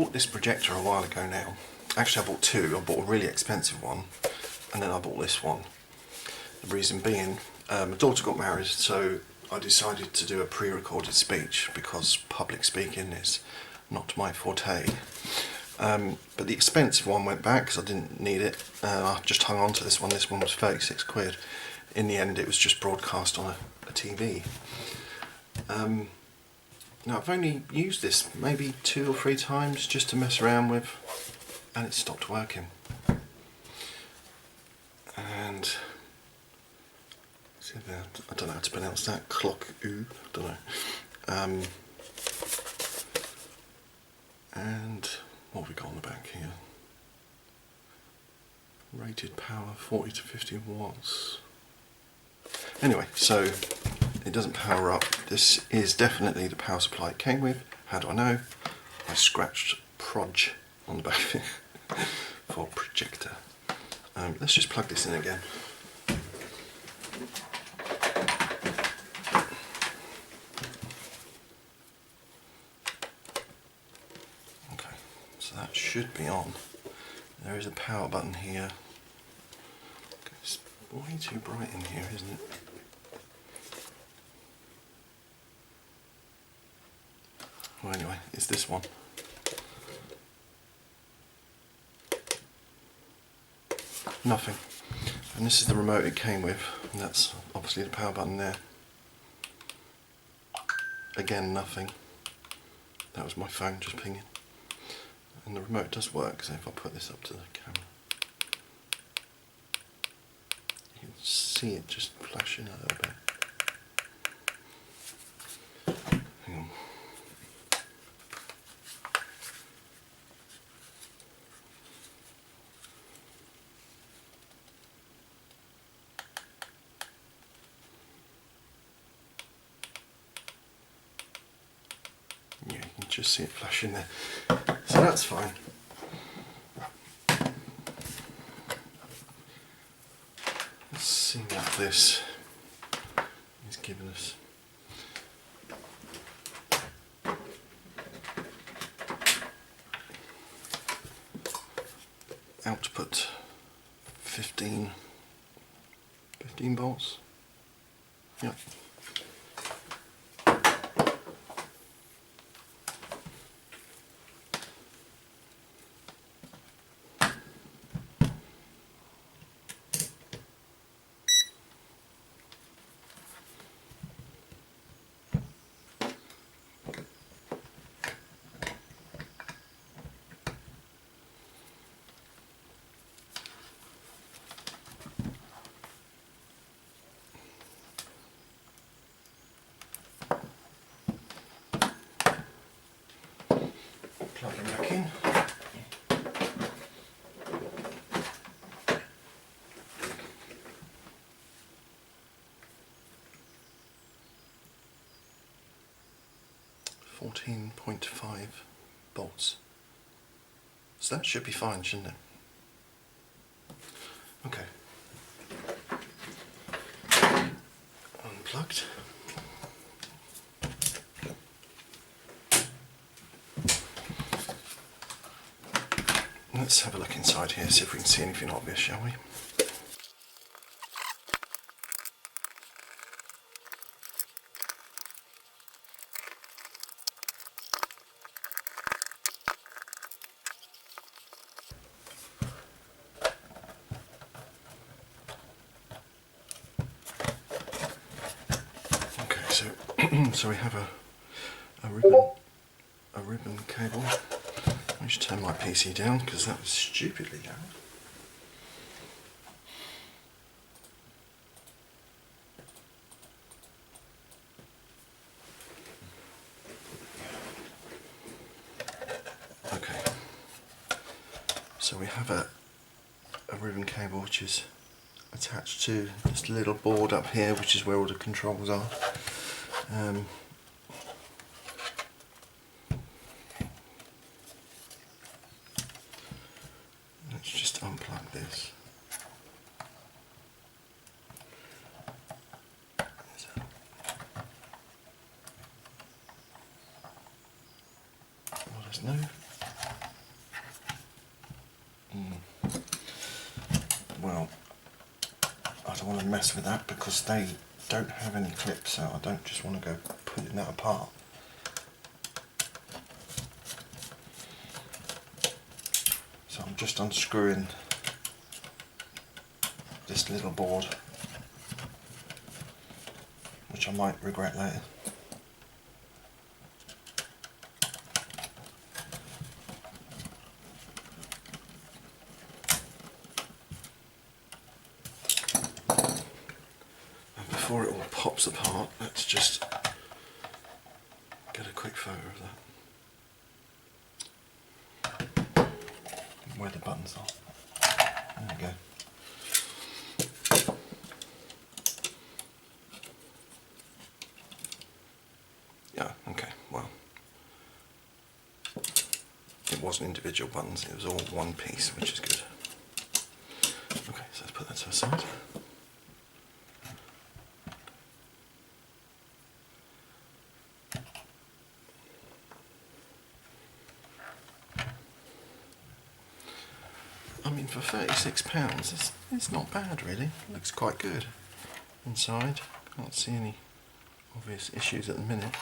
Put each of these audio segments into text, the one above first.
bought this projector a while ago now. Actually I bought two. I bought a really expensive one and then I bought this one. The reason being, my daughter got married, so I decided to do a pre-recorded speech because public speaking is not my forte. But the expensive one went back because I didn't need it. I just hung on to this one. This one was 36 quid. In the end it was just broadcast on a TV. Now I've only used this maybe 2 or 3 times just to mess around with, and it stopped working. And see there, I don't know how to pronounce that, clock oo, I don't know. And what have we got on the back here? Rated power 40 to 50 watts. Anyway, so it doesn't power up. This is definitely the power supply it came with. How do I know? I scratched proj on the back of it for projector. Let's just plug this in again. Okay, so that should be on. There is a power button here. It's way too bright in here, isn't it? Well, anyway, it's this one. Nothing. And this is the remote it came with, and that's obviously the power button there. Again, nothing. That was my phone just pinging. And the remote does work, so if I put this up to the camera, you can see it just flashing a little bit. Hang on. Yeah, you can just see it flashing there. So that's fine. Let's see what this is giving us. Output 15 volts. Yep. Plug it back in. .5 volts. So that should be fine, shouldn't it? Okay. Unplugged. Let's have a look inside here, see if we can see anything obvious, shall we? Okay, so we have a ribbon cable. I should turn my PC down because that was stupidly loud. Okay, so we have a ribbon cable which is attached to this little board up here, which is where all the controls are. Let's just unplug this. Well, there's no don't want to mess with that because they don't have any clips, so I don't just want to go pulling that apart. So I'm just unscrewing this little board, which I might regret later. And before it all pops apart, let's just get a quick photo of that. Where the buttons are. There we go. Yeah, okay, well, it wasn't individual buttons, it was all one piece, which is good. Okay, so let's put that to the side. I mean, for £36, it's not bad really. It looks quite good inside. Can't see any obvious issues at the minute.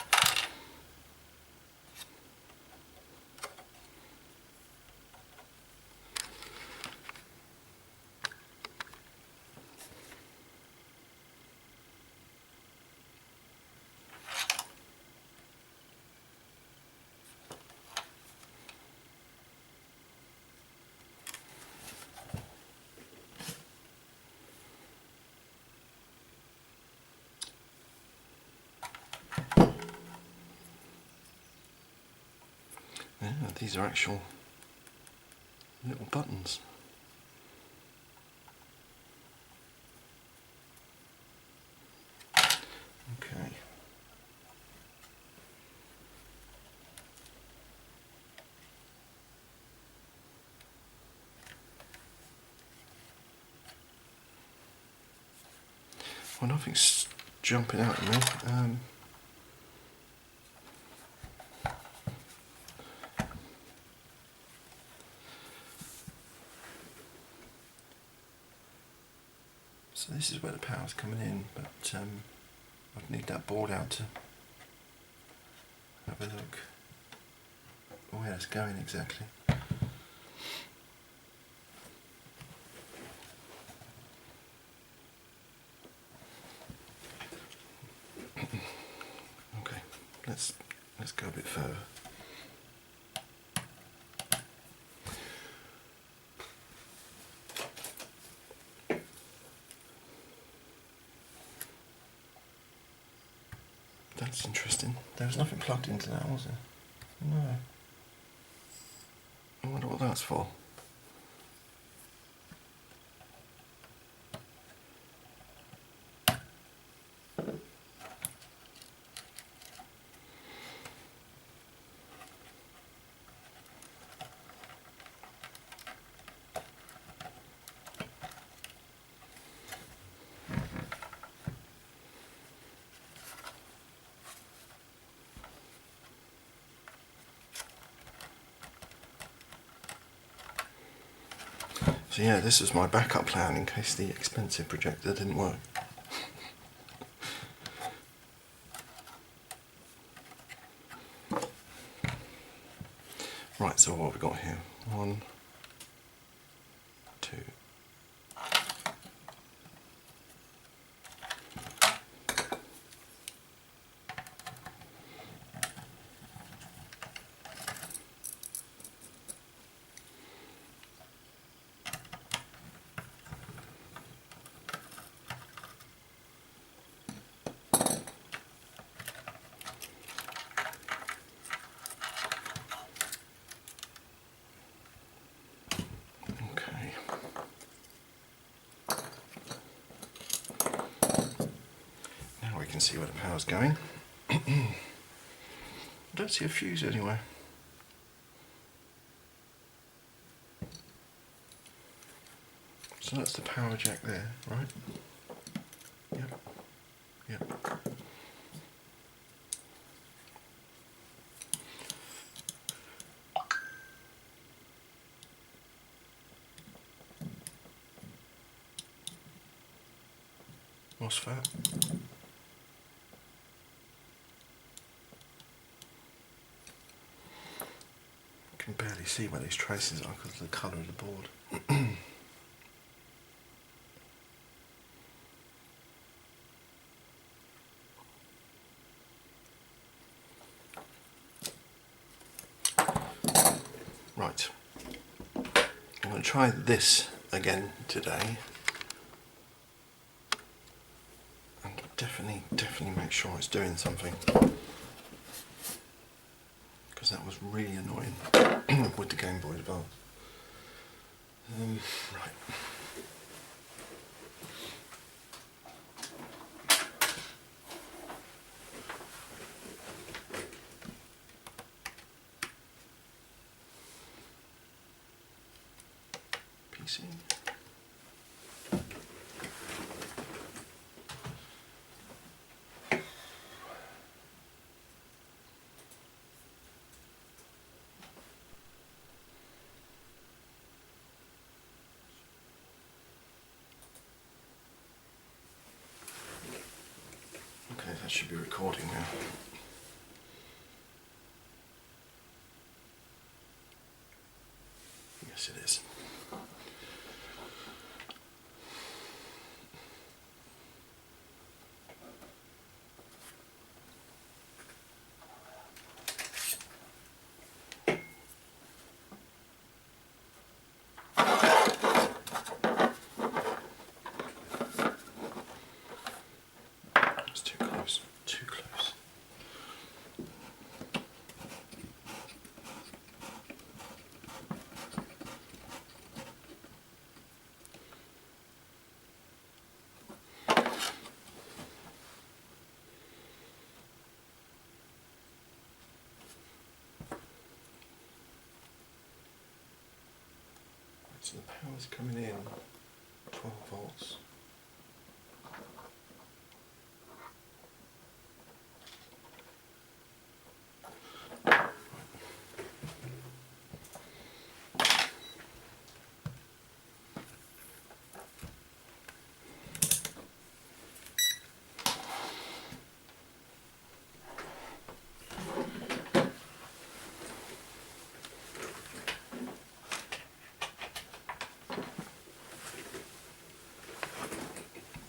Yeah, these are actual little buttons. Okay. Well, nothing's jumping out at me. So this is where the power's coming in, but I'd need that board out to have a look where it's going exactly. Okay, let's go a bit further. That's interesting. There was nothing plugged into that, was there? No. I wonder what that's for. So yeah, this was my backup plan in case the expensive projector didn't work. Right, so what have we got here? 1, 2. Can see where the power's going. I don't see a fuse anywhere. So that's the power jack there, right? Yep. Yep. MOSFET. You can barely see where these traces are because of the colour of the board. Right, I'm going to try this again today and definitely make sure it's doing something, because that was really annoying with the Game Boy Advance. Right. PC. Okay, that should be recording now. Yes, it is. It's too close, too close. So the power's coming in 12 volts.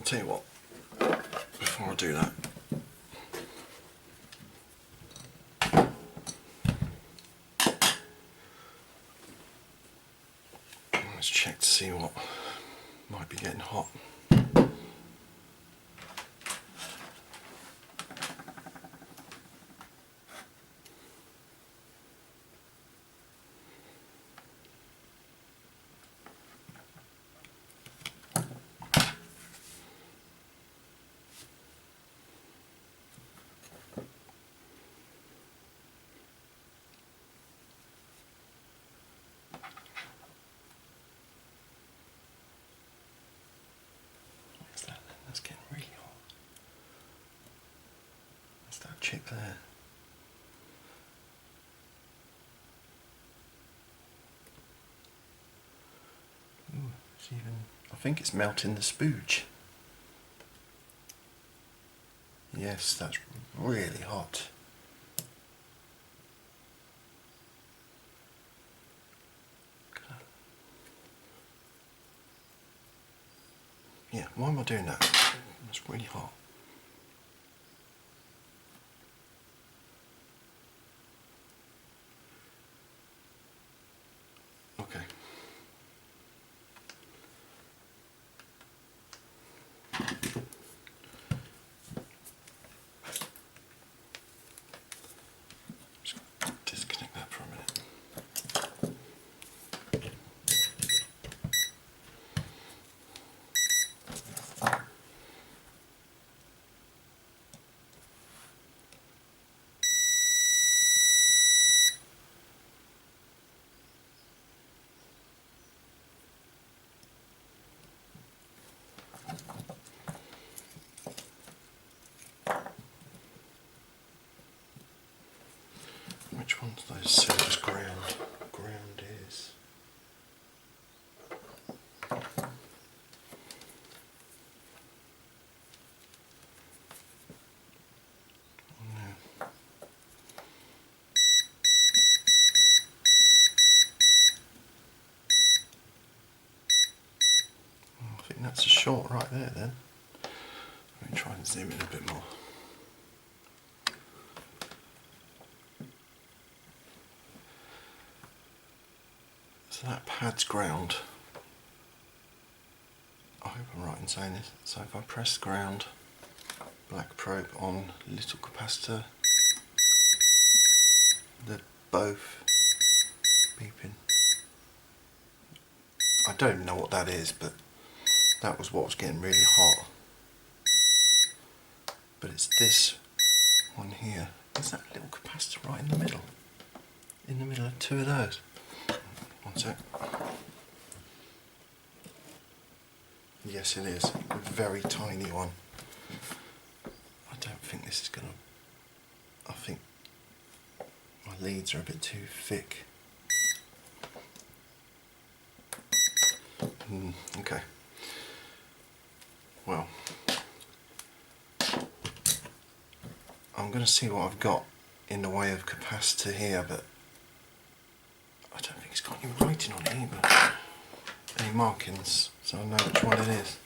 I'll tell you what, before I do that, let's check to see what might be getting hot. What's that then? That's getting really hot. That's that chip there. Ooh, it's even, I think it's melting the spooge. Yes, that's really hot. Yeah, why am I doing that? It's really hot. Okay. Just disconnect that for a minute. Which one's those says ground? Ground is. That's a short right there then. Let me try and zoom in a bit more. So that pad's ground. I hope I'm right in saying this. So if I press ground, black probe on little capacitor, they're both beeping. I don't even know what that is, but that was what was getting really hot. But it's this one here. There's that little capacitor right in the middle. In the middle of two of those. One sec. Yes, it is. A very tiny one. I don't think this is going to... I think my leads are a bit too thick. Okay. Well, I'm going to see what I've got in the way of capacitor here, but I don't think it's got any writing on it either. Any markings, so I know which one it is.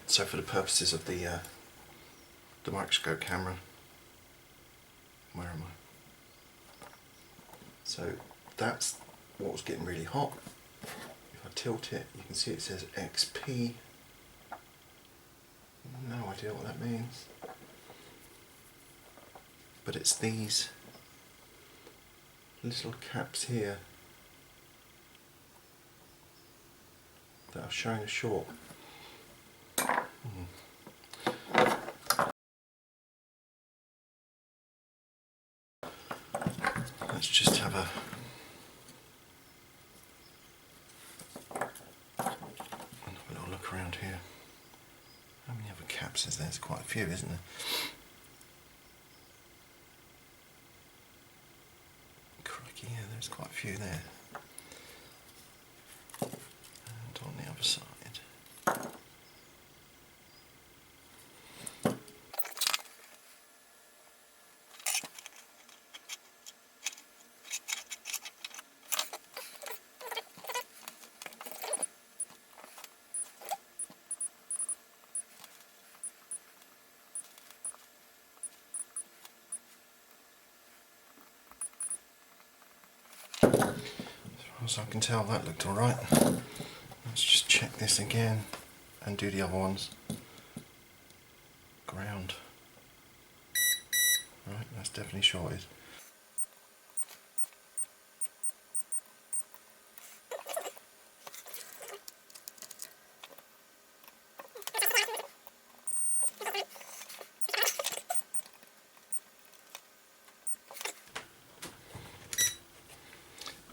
So for the purposes of the microscope camera, where am I? So that's what was getting really hot. If I tilt it, you can see it says XP. No idea what that means. But it's these little caps here that are showing a short. Let's just have a little look around here. How many other caps is there? There's quite a few, isn't there? Crikey, yeah, there's quite a few there. And on the other side. As far as I can tell, that looked alright. Let's just check this again and do the other ones. Ground. Right, that's definitely shorted.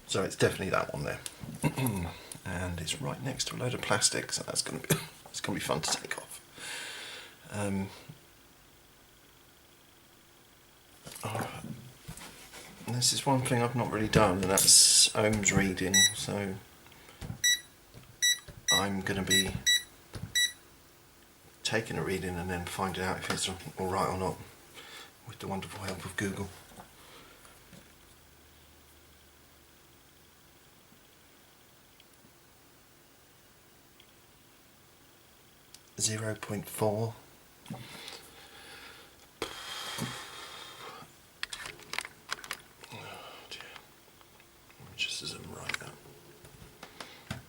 So it's definitely that one there. And it's right next to a load of plastic, so that's going to be it's going to be fun to take off. And this is one thing I've not really done, and that's ohms reading. So I'm going to be taking a reading and then finding out if it's all right or not, with the wonderful help of Google. 0.4. Just as I'm right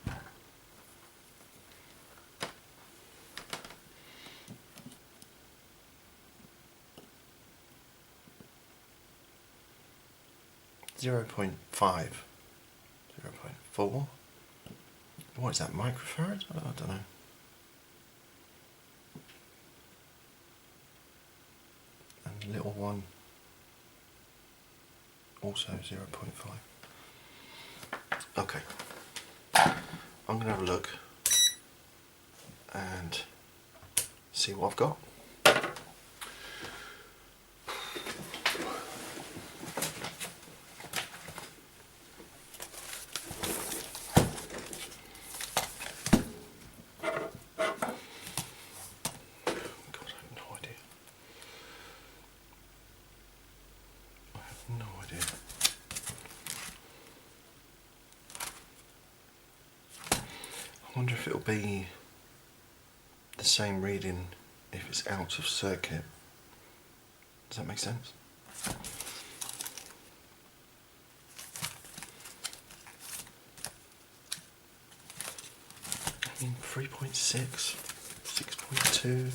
now. Zero 0.5, 0.4. What is that, microfarad? I don't know. And the little one, also 0.5. Okay, I'm going to have a look and see what I've got. wonder if it'll be the same reading if it's out of circuit. Does that make sense? I mean, 3.6, 6.2.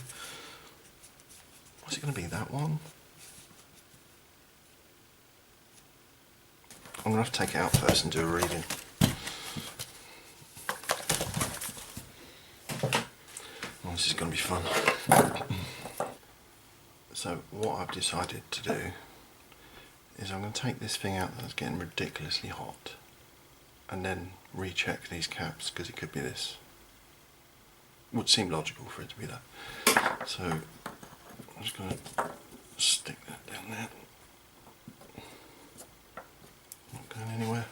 What's it going to be, that one? I'm going to have to take it out first and do a reading. Oh, this is going to be fun. So what I've decided to do is I'm going to take this thing out that's getting ridiculously hot and then recheck these caps, because it could be this. Would seem logical for it to be that. So I'm just going to stick that down there. Not going anywhere.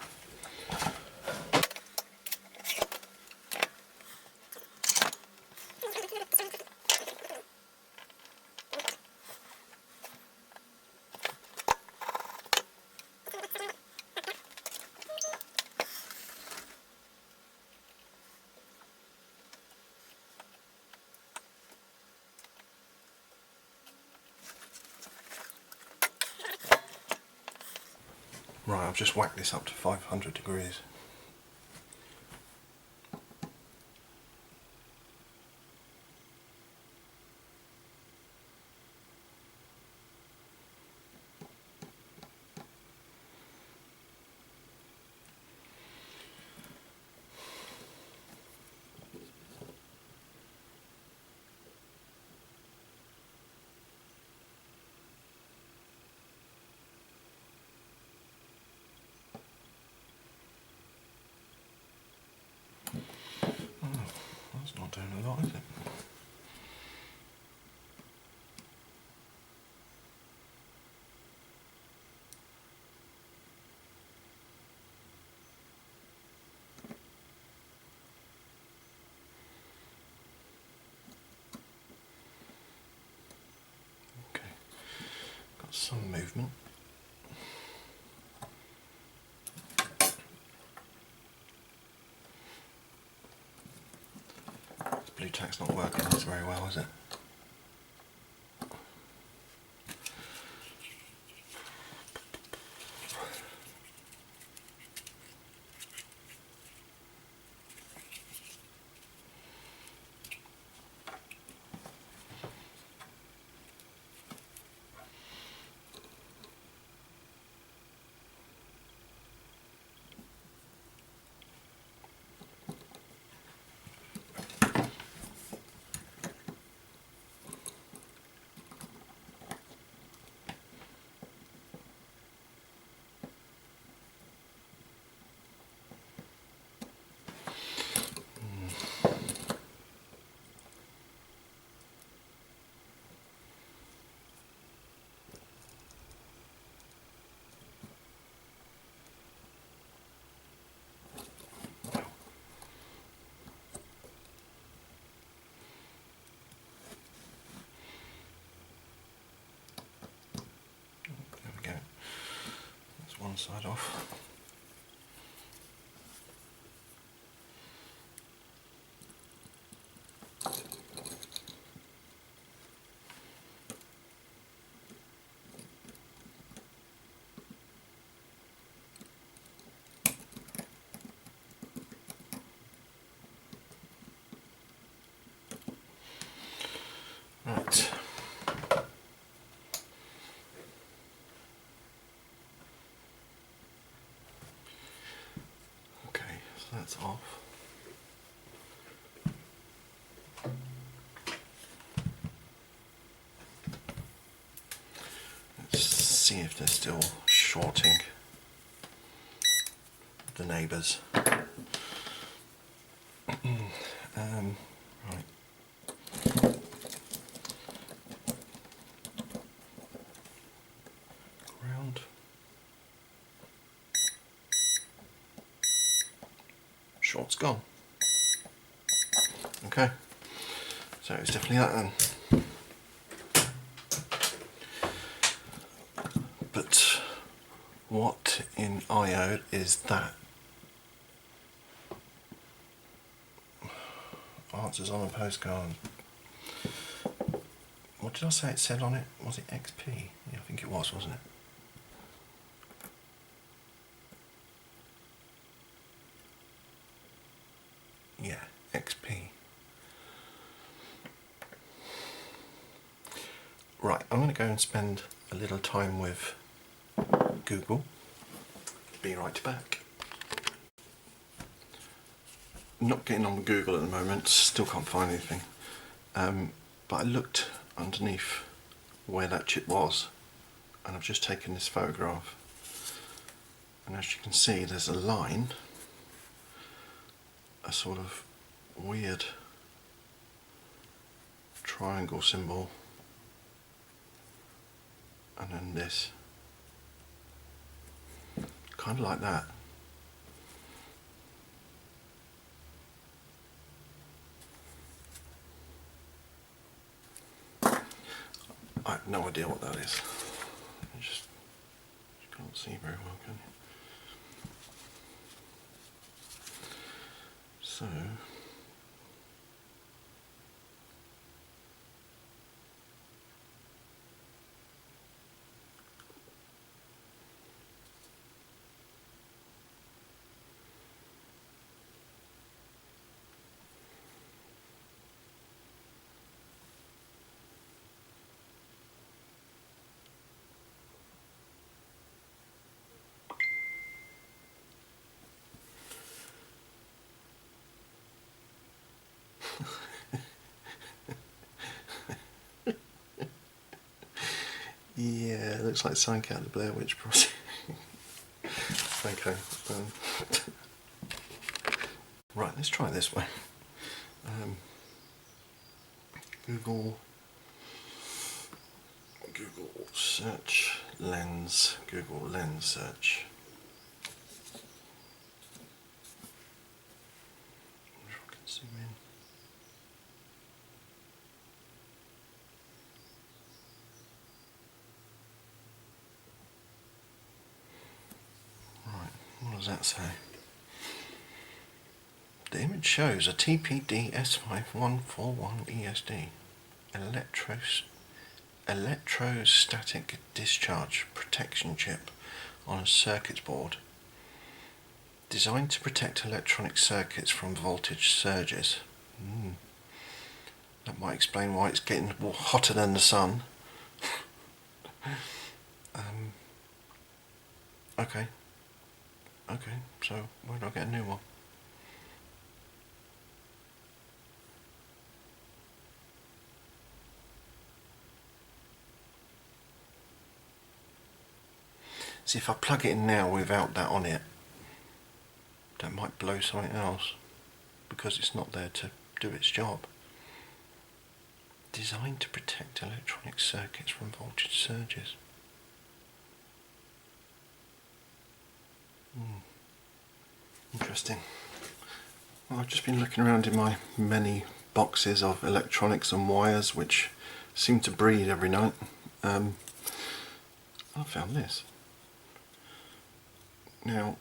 Right, I've just whacked this up to 500 degrees. That's not doing a lot, is it? Okay, got some movement. This blue tack's not working this very well, is it? There we go. That's one side off. Right. Okay, so that's off. Let's see if they're still shorting the neighbours. Right. Ground. Short's gone. Okay. So it's definitely that then. But what in iode is that? answers on a postcard. What did I say it said on it? Was it XP? Yeah, I think it was, wasn't it? Yeah, XP. Right, I'm going to go and spend a little time with Google. Be right back. Not getting on with Google at the moment, still can't find anything. But I looked underneath where that chip was, and I've just taken this photograph. And as you can see, there's a line, a sort of weird triangle symbol, and then this, kind of like that. I have no idea what that is. You can't see very well, can you? So, yeah, it looks like something out of the Blair Witch Project. Okay. Right, let's try it this way. Google search lens, Google lens search. I wonder if I can zoom in. Right, what does that say? The image shows a TPD S5141 ESD, electrostatic discharge protection chip on a circuit board, designed to protect electronic circuits from voltage surges. That might explain why it's getting hotter than the sun. Okay, so where do I get a new one? See, if I plug it in now without that on it, that might blow something else, because it's not there to do its job. Designed to protect electronic circuits from voltage surges. Interesting. Well, I've just been looking around in my many boxes of electronics and wires which seem to breed every night. I found this. Now,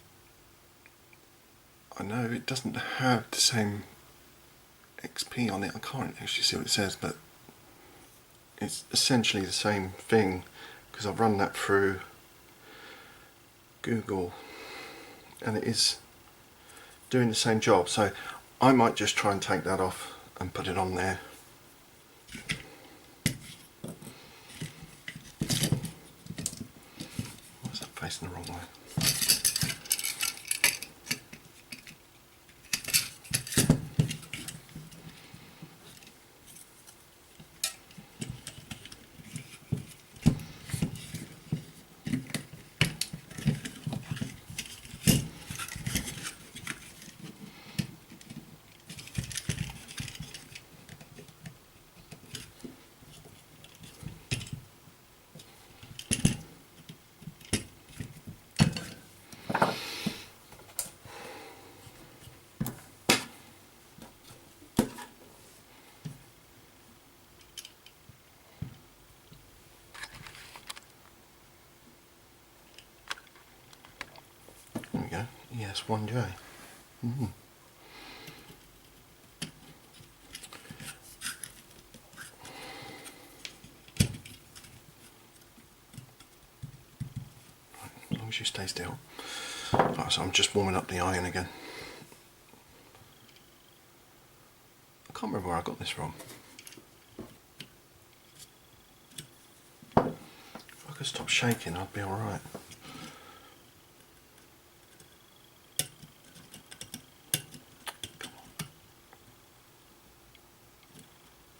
I know it doesn't have the same XP on it. I can't actually see what it says, but it's essentially the same thing, because I've run that through Google and it is doing the same job. So I might just try and take that off and put it on there. Why's that facing the wrong way? There we go, ES1J. long as you stay still. Right, so I'm just warming up the iron again. I can't remember where I got this from. If I could stop shaking, I'd be alright.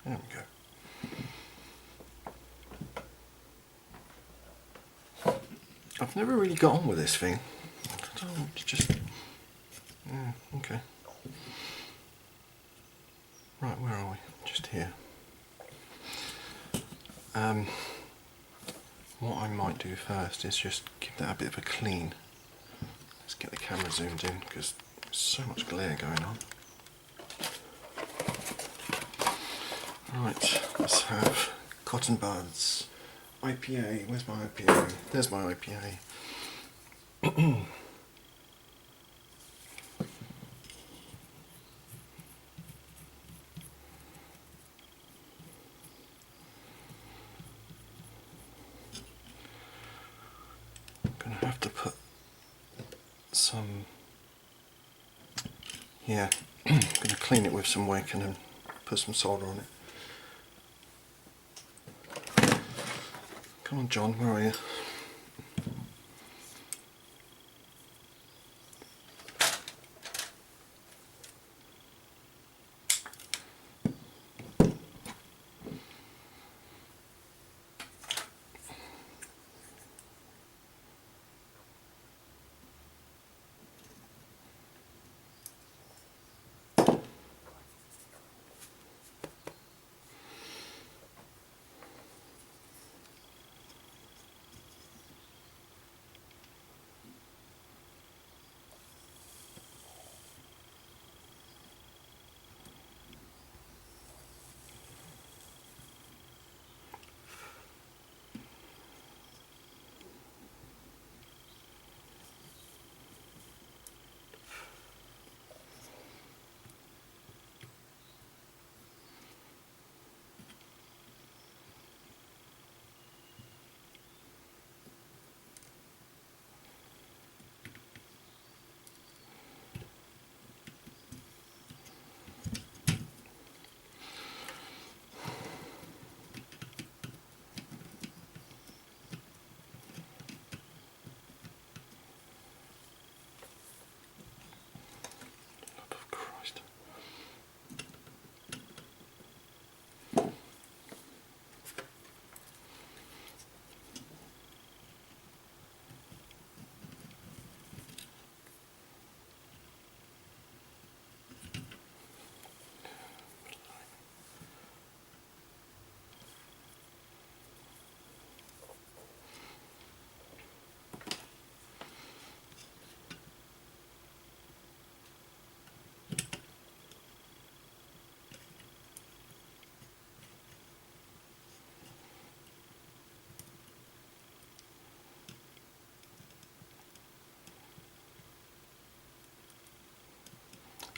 There we go. I've never really got on with this thing. I don't know, it's just... Yeah, okay. Right, where are we? Just here. What I might do first is just give that a bit of a clean. Let's get the camera zoomed in because there's so much glare going on. Right, let's have cotton buds. IPA, where's my IPA? There's my IPA. I'm going to have to put some, yeah, I'm going to clean it with some wick and then put some solder on it. Come on John, where are you?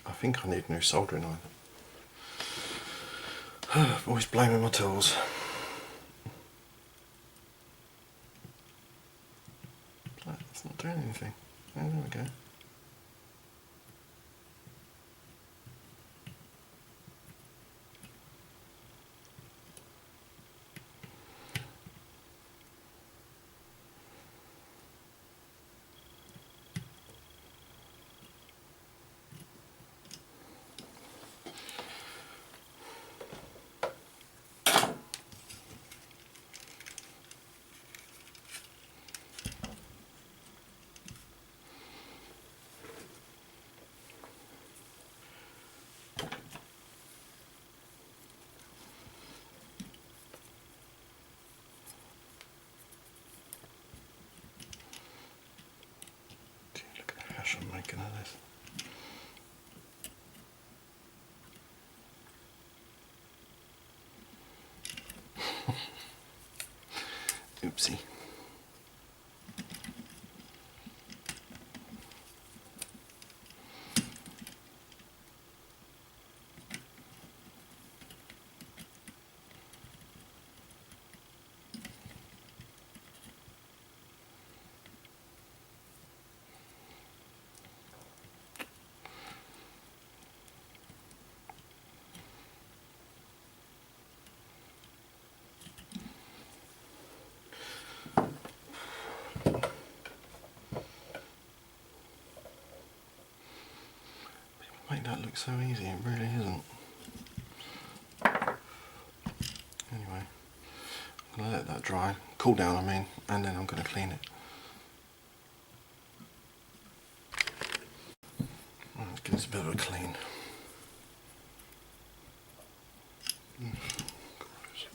I think I need new soldering iron. Always blaming my tools. It's not doing anything. Oh, there we go. Look at the hash I'm making of this. Oopsie. so easy, it really isn't. Anyway, I'm going to let that dry, cool down I mean, and then I'm going to clean it. Let's give this a bit of a clean. Gross.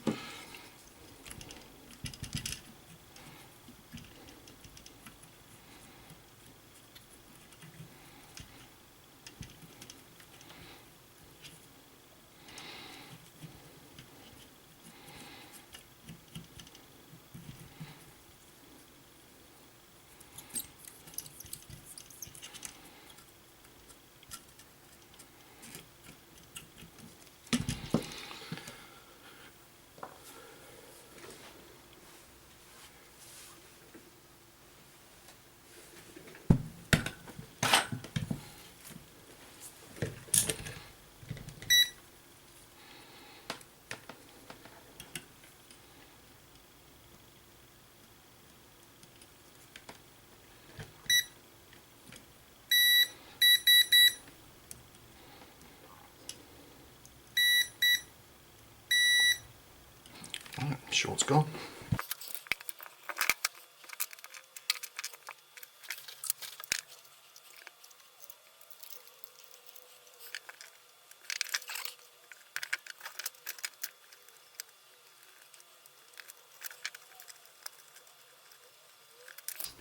Right, sure it's gone.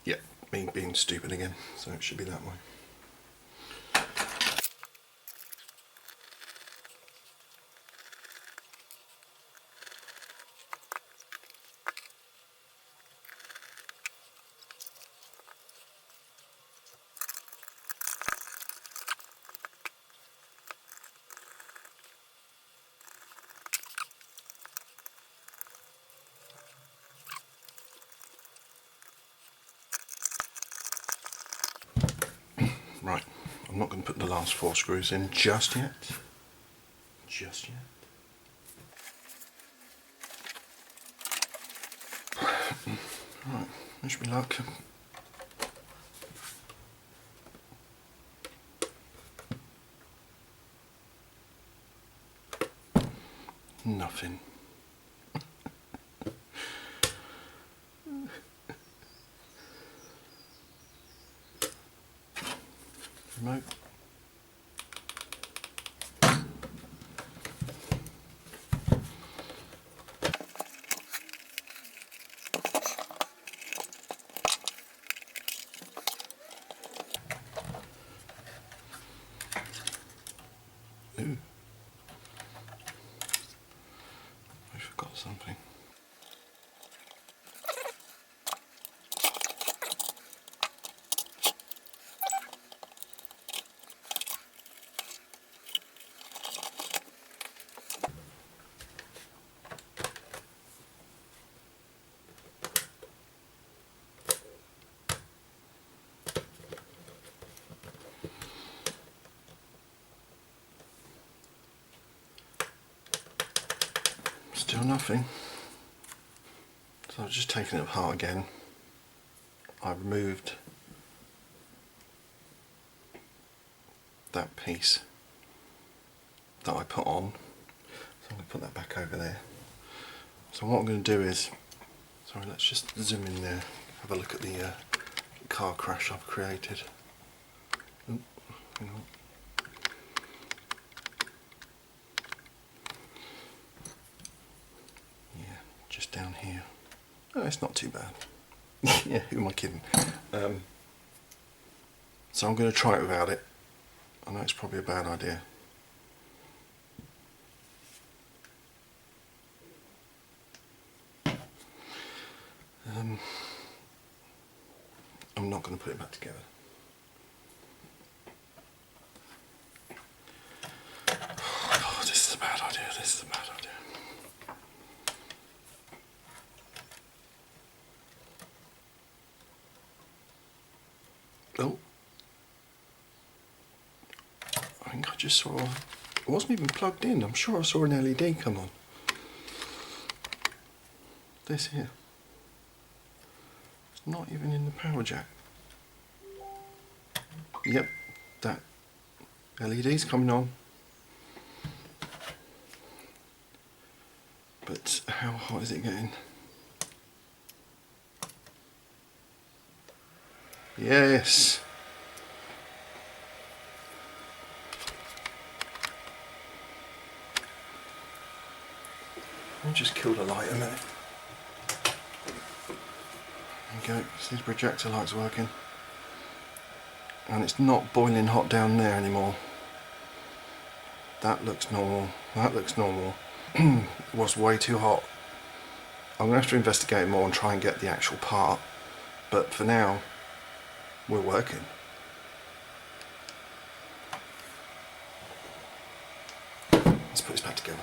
Yep, me being stupid again, so it should be that way. Right, I'm not going to put the last 4 screws in just yet. Just yet. Right, wish me luck. Nothing. Remote. Ooh. I forgot something. Still nothing. So I've just taken it apart again. I removed that piece that I put on. So I'm going to put that back over there. So what I'm going to do is, sorry, let's just zoom in there, have a look at the car crash I've created. Ooh, hang on. Yeah, just down here. Oh, it's not too bad. Yeah, who am I kidding? So I'm going to try it without it. I know it's probably a bad idea. I'm not going to put it back together. Oh, this is a bad idea, this is a bad idea. Oh. I think I just saw, it wasn't even plugged in, I'm sure I saw an LED come on. This here. It's not even in the power jack. Yep, that LEDs coming on. But how hot is it getting? Yes. Let me just kill the light a minute. There you go, see the projector light's working. And it's not boiling hot down there anymore. That looks normal. That looks normal. It was way too hot. I'm going to have to investigate more and try and get the actual part. But for now, we're working. Let's put this back together.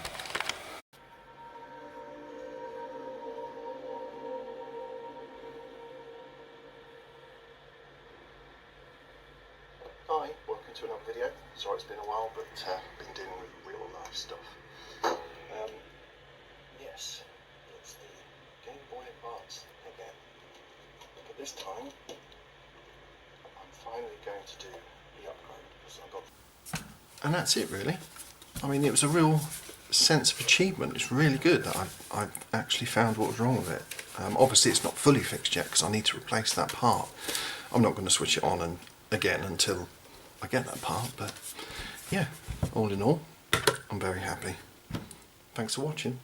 Hi, welcome to another video. Sorry it's been a while, but been dealing with real life stuff. Yes, it's the Game Boy Advance again. But this time, I'm finally going to do the upgrade because I got. And that's it really. I mean, it was a real sense of achievement. It's really good that I've actually found what was wrong with it. Obviously it's not fully fixed yet because I need to replace that part. I'm not going to switch it on and again until I get that part, but yeah, all in all, I'm very happy. Thanks for watching.